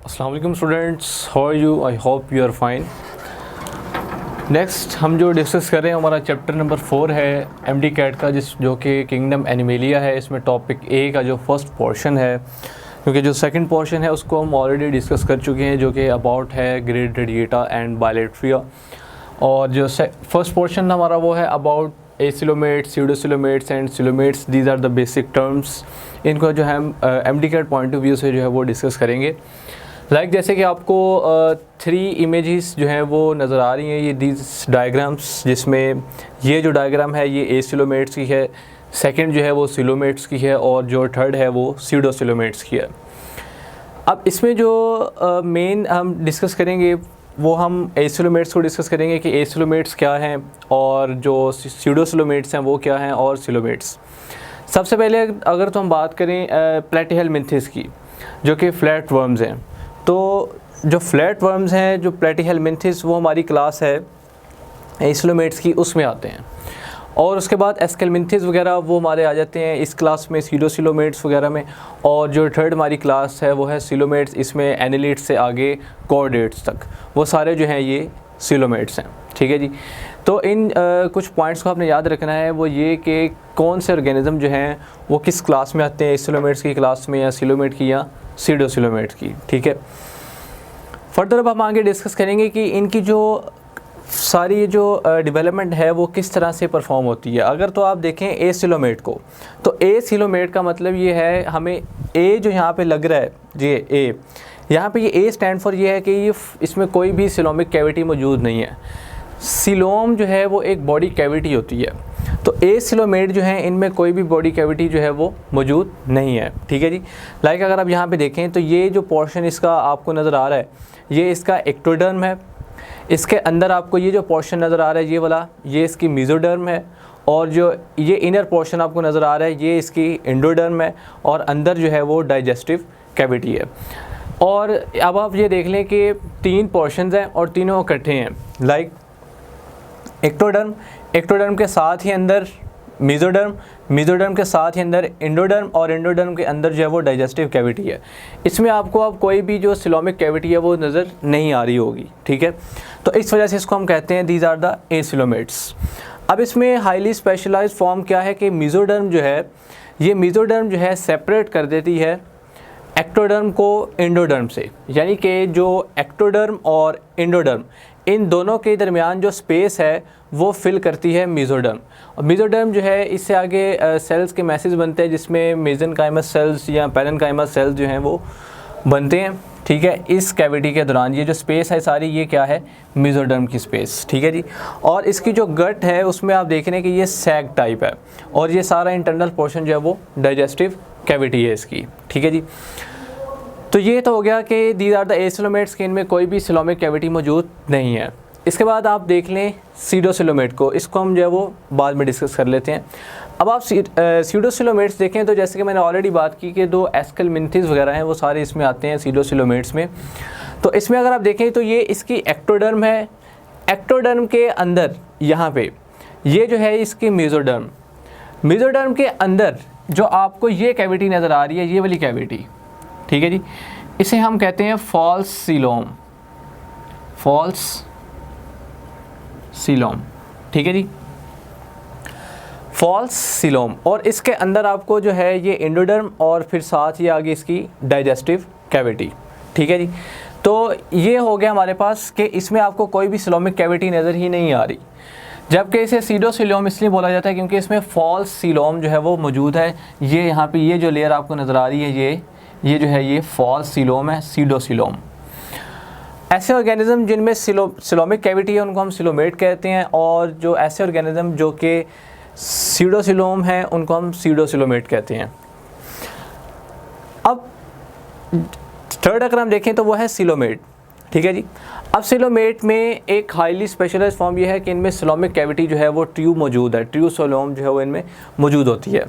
अस्सलाम वालेकुम students, how are you? I hope you are fine. Next हम जो डिस्कस कर रहे हैं हमारा चैप्टर नंबर 4 है एमडी कैट का, जो कि किंगडम एनिमेलिया है। इसमें टॉपिक ए का जो फर्स्ट पोर्शन है, क्योंकि जो सेकंड पोर्शन है उसको हम ऑलरेडी डिस्कस कर चुके हैं, जो कि अबाउट है ग्रेड रेडिएटा एंड बायलेट्रिया। और जो फर्स्ट पोर्शन हमारा वो है about acoelomates, pseudocoelomates and coelomates. These are the basic terms. इनको जो हम MD CAT point of view से जो है वो डिस्कस करेंगे। जैसे कि आपको 3 इमेजेस जो हैं वो नज़र आ रही हैं, ये दीज डायग्राम्स, जिसमें ये जो डायग्राम है ये एसिलोमेट्स की है, सेकंड जो है वो सिलोमेट्स की है, और जो थर्ड है वो स्यूडोसिलोमेट्स की है। अब इसमें जो मेन हम डिस्कस करेंगे वो हम एसिलोमेट्स को डिस्कस करेंगे कि एसिलोमेट्स क्या हैं और जो स्यूडोसिलोमेट्स हैं वो क्या हैं, और सिलोमेट्स। सबसे पहले अगर तो हम बात करें प्लेटिहेलमिन्थेस की, जो कि फ्लैट वर्म्स हैं। तो जो फ्लैट वर्म्स हैं, जो प्लेटिहेलमिन्थेस, वो हमारी क्लास है एसिलोमेट्स की, उसमें आते हैं। और उसके बाद एस्केलमिन्थेस वगैरह वो हमारे आ जाते हैं इस क्लास में, स्यूडोसिलोमेट्स वगैरह में। और जो थर्ड हमारी क्लास है वो है सिलोमेट्स, इसमें एनालिट्स से आगे कॉर्डेट्स तक वो सारे जो हैं ये सिलोमेट्स हैं। ठीक है जी। तो इन कुछ पॉइंट्स को आपने याद रखना है, वो ये कि कौन से ऑर्गेनिज़म जो हैं वो किस क्लास में आते हैं, एसिलोमेट्स की क्लास में या सिलोमेट की या स्यूडोसिलोमेट की। ठीक है। फर्दर अब हम आगे डिस्कस करेंगे कि इनकी जो सारी जो डेवलपमेंट है वो किस तरह से परफॉर्म होती है। अगर तो आप देखें एसिलोमेट को, तो एसिलोमेट का मतलब ये है, हमें ए जो यहाँ पे लग रहा है जी, ए यहाँ पे ये ए स्टैंड फॉर ये है कि ये इसमें कोई भी सिलोमिक कैविटी मौजूद नहीं है। सिलोम जो है वो एक बॉडी कैविटी होती है, तो एसिलोमेट जो है इनमें कोई भी बॉडी कैविटी जो है वो मौजूद नहीं है। ठीक है जी। अगर आप यहाँ पे देखें तो ये जो पोर्शन इसका आपको नज़र आ रहा है ये इसका एक्टोडर्म है। इसके अंदर आपको ये जो पोर्शन नज़र आ रहा है ये वाला, ये इसकी मेसोडर्म है। और जो ये इनर पोर्शन आपको नज़र आ रहा है ये इसकी एंडोडर्म है। और अंदर जो है वो डाइजेस्टिव कैविटी है। और अब आप ये देख लें कि 3 पोर्शंस हैं और तीनों इकट्ठे हैं। एक्टोडर्म, एक्टोडर्म के साथ ही अंदर मेसोडर्म, मेसोडर्म के साथ ही अंदर एंडोडर्म, और एंडोडर्म के अंदर जो है वो डाइजेस्टिव कैविटी है। इसमें आपको अब कोई भी जो सिलोमिक कैविटी है वो नज़र नहीं आ रही होगी। ठीक है। तो इस वजह से इसको हम कहते हैं दीज आर द एसिलोमेट्स। अब इसमें हाईली स्पेशलाइज्ड फॉर्म क्या है कि मेसोडर्म जो है, ये मेसोडर्म जो है सेपरेट कर देती है एक्टोडर्म को एंडोडर्म से। यानी कि जो एक्टोडर्म और एंडोडर्म, इन दोनों के दरमियान जो स्पेस है वो फिल करती है मेसोडर्म। और मेसोडर्म जो है इससे आगे सेल्स के मैसेज बनते हैं, जिसमें मेसेनकाइमस सेल्स या पैरेन्काइमस सेल्स जो हैं वो बनते हैं। ठीक है। इस कैविटी के दौरान ये जो स्पेस है सारी, ये क्या है, मेसोडर्म की स्पेस। ठीक है जी। और इसकी जो गट है उसमें आप देख रहे हैं कि ये सैग टाइप है, और ये सारा इंटरनल पोर्शन जो है वो डाइजेस्टिव कैविटी है इसकी। ठीक है जी। तो ये तो हो गया कि दीज आर द एसिलोमेट्स, के इनमें कोई भी सिलोमिक कैविटी मौजूद नहीं है। इसके बाद आप देख लें स्यूडोसिलोमेट को, इसको हम जो है वो बाद में डिस्कस कर लेते हैं। अब आप स्यूडोसिलोमेट्स देखें तो जैसे कि मैंने ऑलरेडी बात की कि 2 एस्केलमिन्थेस वगैरह हैं वो सारे इसमें आते हैं स्यूडोसिलोमेट्स में। तो इसमें अगर आप देखें तो ये इसकी एक्टोडर्म है। एक्टोडर्म के अंदर यहाँ पे ये जो है इसकी मेसोडर्म, मेसोडर्म के अंदर जो आपको ये कैविटी नज़र आ रही है, ये वाली कैविटी, ठीक है जी, इसे हम कहते हैं फॉल्स सीलोम, फॉल्स सीलोम। ठीक है जी, फॉल्स सीलोम। और इसके अंदर आपको जो है ये एंडोडर्म और फिर साथ ही आगे इसकी डाइजेस्टिव कैविटी। ठीक है जी। तो ये हो गया हमारे पास कि इसमें आपको कोई भी सिलोमिक कैविटी नज़र ही नहीं आ रही, जबकि इसे सीडोसिलोम इसलिए बोला जाता है क्योंकि इसमें फॉल्स सीलोम जो है वो मौजूद है। ये यहाँ पे ये जो लेयर आपको नज़र आ रही है ये जो है ये फॉल्स सीलोम है, सीडोसिलोम। ऐसे ऑर्गेनिज़म जिनमें सिलोमिक कैविटी है उनको हम सिलोमेट कहते हैं, और जो ऐसे ऑर्गेनिज़म जो कि सीडोसिलोम हैं उनको हम सीडोसिलोमेट कहते हैं। अब थर्ड अगर हम देखें तो वो है सिलोमेट। ठीक है जी। अब सिलोमेट में एक हाईली स्पेशलाइज्ड फॉर्म ये है कि इनमें सिलोमिक कैविटी जो है वो ट्यूब मौजूद है, ट्यूसोलोम जो है वो इनमें मौजूद होती है।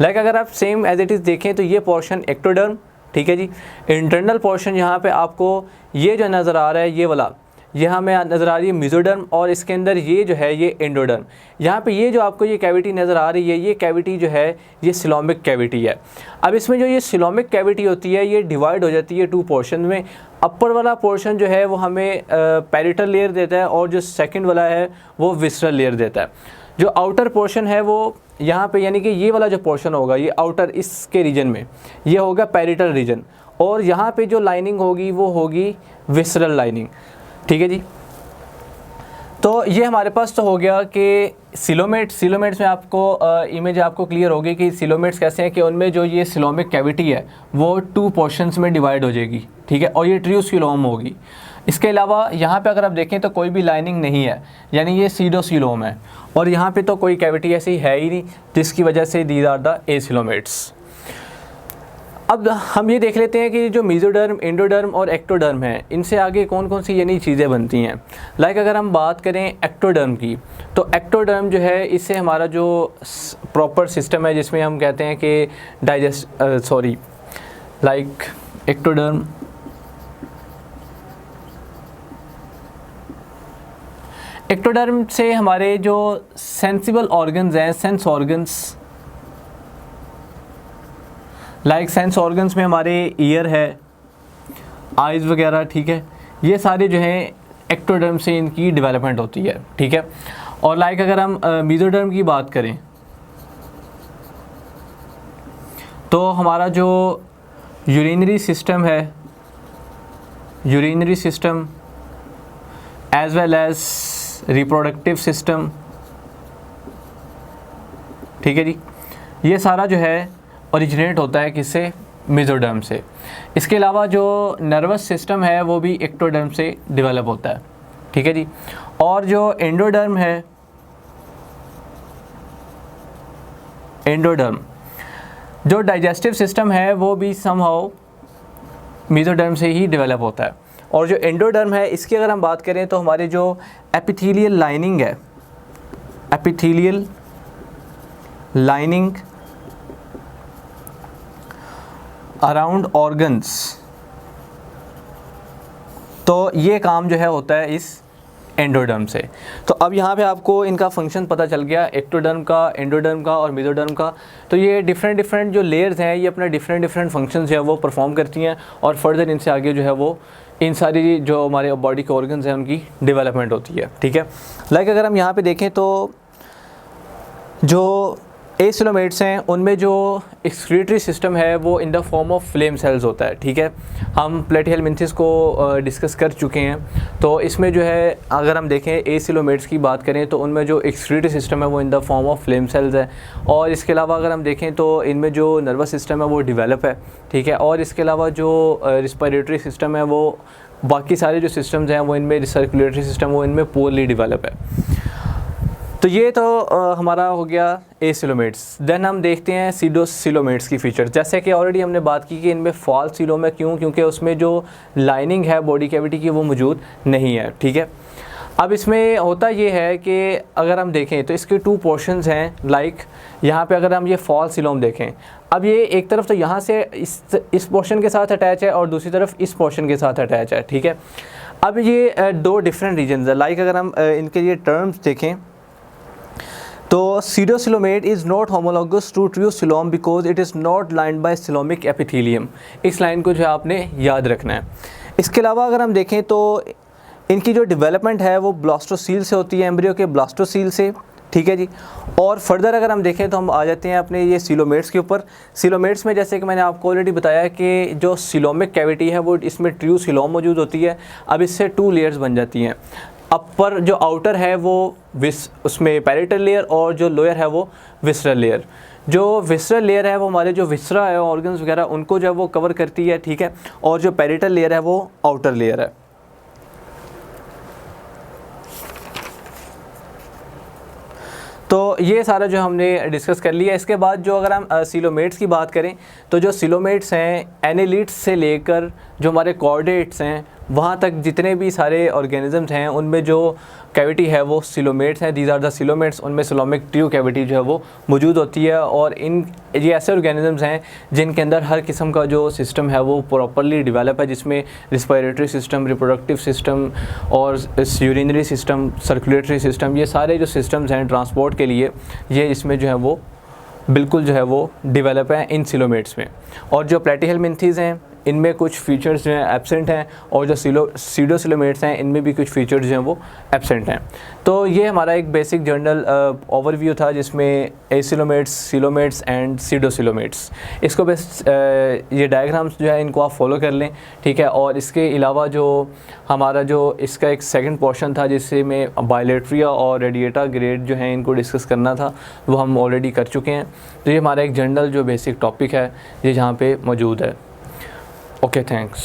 अगर आप सेम एज इट इज़ देखें तो ये पोर्शन एक्टोडर्म, ठीक है जी, इंटरनल पोर्शन यहाँ पे आपको ये जो नज़र आ रहा है ये वाला, ये हमें नज़र आ रही है मेसोडर्म, और इसके अंदर ये जो है ये एंडोडर्म। यहाँ पे ये जो आपको ये कैविटी नज़र आ रही है, ये कैविटी जो है ये सिलोमिक कैविटी है। अब इसमें जो ये सिलोमिक कैविटी होती है ये डिवाइड हो जाती है 2 पोर्शन में। अपर वाला पोर्शन जो है वो हमें पैरिटल लेयर देता है, और जो सेकंड वाला है वो विसरल लेयर देता है। जो आउटर पोर्शन है वो यहाँ पे, यानी कि ये वाला जो पोर्शन होगा ये आउटर इसके रीजन में ये होगा पैरिटल रीजन, और यहाँ पे जो लाइनिंग होगी वो होगी विसरल लाइनिंग। ठीक है जी। तो ये हमारे पास तो हो गया कि सिलोमेट्स में आपको इमेज आपको क्लियर होगी कि सिलोमेट्स कैसे हैं, कि उनमें जो ये सिलोमिक कैविटी है वो 2 पोर्शंस में डिवाइड हो जाएगी। ठीक है, और ये ट्रियोसिलोम होगी। इसके अलावा यहाँ पे अगर आप देखें तो कोई भी लाइनिंग नहीं है, यानी ये सीडोसिलोम है, और यहाँ पे तो कोई कैविटी ऐसी है ही नहीं, जिसकी वजह से दीज आर द एसिलोमेट्स। अब हम ये देख लेते हैं कि जो मेसोडर्म, एंडोडर्म और एक्टोडर्म है, इनसे आगे कौन कौन सी यानी चीज़ें बनती हैं। लाइक अगर हम बात करें एक्टोडर्म की, तो एक्टोडर्म जो है इससे हमारा जो प्रॉपर सिस्टम है जिसमें हम कहते हैं कि एक्टोडर्म से हमारे जो सेंसिबल ऑर्गन्स हैं, sense organs, like sense organs में हमारे ईयर है, आइज़ वगैरह, ठीक है, ये सारे जो हैं एक्टोडर्म से इनकी डेवलपमेंट होती है। ठीक है, और लाइक अगर हम मेसोडर्म की बात करें तो हमारा जो यूरिनरी सिस्टम है, urinary system as well as reproductive system, ठीक है जी, ये सारा जो है ओरिजिनेट होता है किससे, मेसोडर्म से। इसके अलावा जो नर्वस सिस्टम है वो भी एक्टोडर्म से डेवलप होता है। ठीक है जी, और जो एंडोडर्म है, एंडोडर्म जो डाइजेस्टिव सिस्टम है वो भी समहाउ मेसोडर्म से ही डेवलप होता है। और जो एंडोडर्म है इसकी अगर हम बात करें तो हमारे जो एपिथेलियल लाइनिंग है, एपिथेलियल लाइनिंग अराउंड ऑर्गन्स, तो ये काम जो है होता है इस एंडोडर्म से। तो अब यहाँ पे आपको इनका फंक्शन पता चल गया, एक्टोडर्म का, एंडोडर्म का और मेसोडर्म का। तो ये डिफरेंट जो लेयर्स हैं ये अपना डिफरेंट फंक्शंस जो है वो परफॉर्म करती हैं, और फर्दर इनसे आगे जो है वो इन सारी जो हमारे बॉडी के ऑर्गन्स हैं उनकी डेवलपमेंट होती है। ठीक है, लाइक अगर हम यहाँ पे देखें तो जो एसिलोमेट्स हैं उनमें जो एक्सक्रीटरी सिस्टम है वो in the form of flame cells होता है। ठीक है, हम प्लेटिहेलमिंथेस को डिस्कस कर चुके हैं। तो इसमें जो है अगर हम देखें एसिलोमेट्स की बात करें तो उनमें जो एक्सक्रीटरी सिस्टम है वो in the form of flame cells है, और इसके अलावा अगर हम देखें तो इनमें जो नर्वस सिस्टम है वो डेवलप है। ठीक है, और इसके अलावा जो रिस्पिरेटरी सिस्टम है वो, बाकी सारे जो सिस्टम्स हैं वो इनमें, सर्कुलेटरी सिस्टम वो इनमें पोरली डेवलप है। तो ये तो हमारा हो गया एसिलोमेट्स। देन हम देखते हैं सीडोसिलोमेट्स की फीचर। जैसे कि ऑलरेडी हमने बात की कि इनमें फॉल्स सीलोम है, क्यों, क्योंकि उसमें जो लाइनिंग है बॉडी कैविटी की वो मौजूद नहीं है। ठीक है, अब इसमें होता ये है कि अगर हम देखें तो इसके 2 पोर्शंस हैं। लाइक यहाँ पे अगर हम ये फॉल्स सीलोम देखें, अब ये एक तरफ तो यहाँ से इस पोर्शन के साथ अटैच है और दूसरी तरफ इस पोर्शन के साथ अटैच है। ठीक है, अब ये 2 डिफरेंट रीजन्स है। लाइक अगर हम इनके ये टर्म्स देखें तो pseudocoelomate is not homologous to true coelom because it is not lined by coelomic epithelium. इस लाइन को जो है आपने याद रखना है। इसके अलावा अगर हम देखें तो इनकी जो डेवलपमेंट है वो ब्लास्टोसील से होती है, एम्ब्रियो के ब्लास्टोसील से। ठीक है जी, और फर्दर अगर हम देखें तो हम आ जाते हैं अपने ये सीलोमेट्स के ऊपर। सीलोमेट्स में जैसे कि मैंने आपको ऑलरेडी बताया कि जो सिलोमिक कैविटी है वो इसमें ट्रियोसिलोम मौजूद होती है। अब इससे 2 लेयर्स बन जाती हैं। अपर जो आउटर है वो उसमें पैरिटल लेयर, और जो लोअर है वो विसरल लेयर। जो विसरल लेयर है वो हमारे जो विसरा है, ऑर्गन्स वगैरह, उनको जो है वो कवर करती है। ठीक है, और जो पैरिटल लेयर है वो आउटर लेयर है। तो तो ये सारा जो हमने डिस्कस कर लिया। इसके बाद जो अगर हम सिलोमेट्स की बात करें तो जो सिलोमेट्स हैं एनालिट्स से लेकर जो हमारे कॉर्डेट्स हैं वहाँ तक जितने भी सारे ऑर्गेनिजम्स हैं उनमें जो कैविटी है वो सिलोमेट्स हैं। These are the coelomates. उनमें सिलोमिक ट्यूब कैविटी जो है वो मौजूद होती है और ये ऐसे ऑर्गेनिजम्स हैं जिनके अंदर हर किस्म का जो सिस्टम है वो प्रॉपरली डेवलप है, जिसमें रिस्पायरेटरी सिस्टम, रिप्रोडक्टिव सिस्टम और यूरिनरी सिस्टम, सर्कुलेटरी सिस्टम, ये सारे जो सिस्टम्स हैं ट्रांसपोर्ट के लिए ये इसमें जो है वो बिल्कुल जो है वो डेवलप हैं इन सिलोमेट्स में। और जो प्लेटीहेलमिन्थीज़ हैं इनमें कुछ फीचर्स जो हैं एब्सेंट हैं और जो सीडोसिलोमेट्स हैं इनमें भी कुछ फीचर्स जो हैं वो एब्सेंट हैं। तो ये हमारा एक बेसिक जनरल ओवरव्यू था जिसमें एसिलोमेट्स, सिलोमेट्स एंड सीडोसिलोमेट्स। इसको बस ये डायग्राम्स जो है इनको आप फॉलो कर लें, ठीक है। और इसके अलावा जो हमारा जो इसका एक सेकंड पोर्शन था जिससे में बायलेट्रिया और रेडिएटा ग्रेड जो हैं इनको डिस्कस करना था वो हम ऑलरेडी कर चुके हैं। तो ये हमारा एक जनरल जो बेसिक टॉपिक है ये जहाँ पे मौजूद है। Okay, thanks.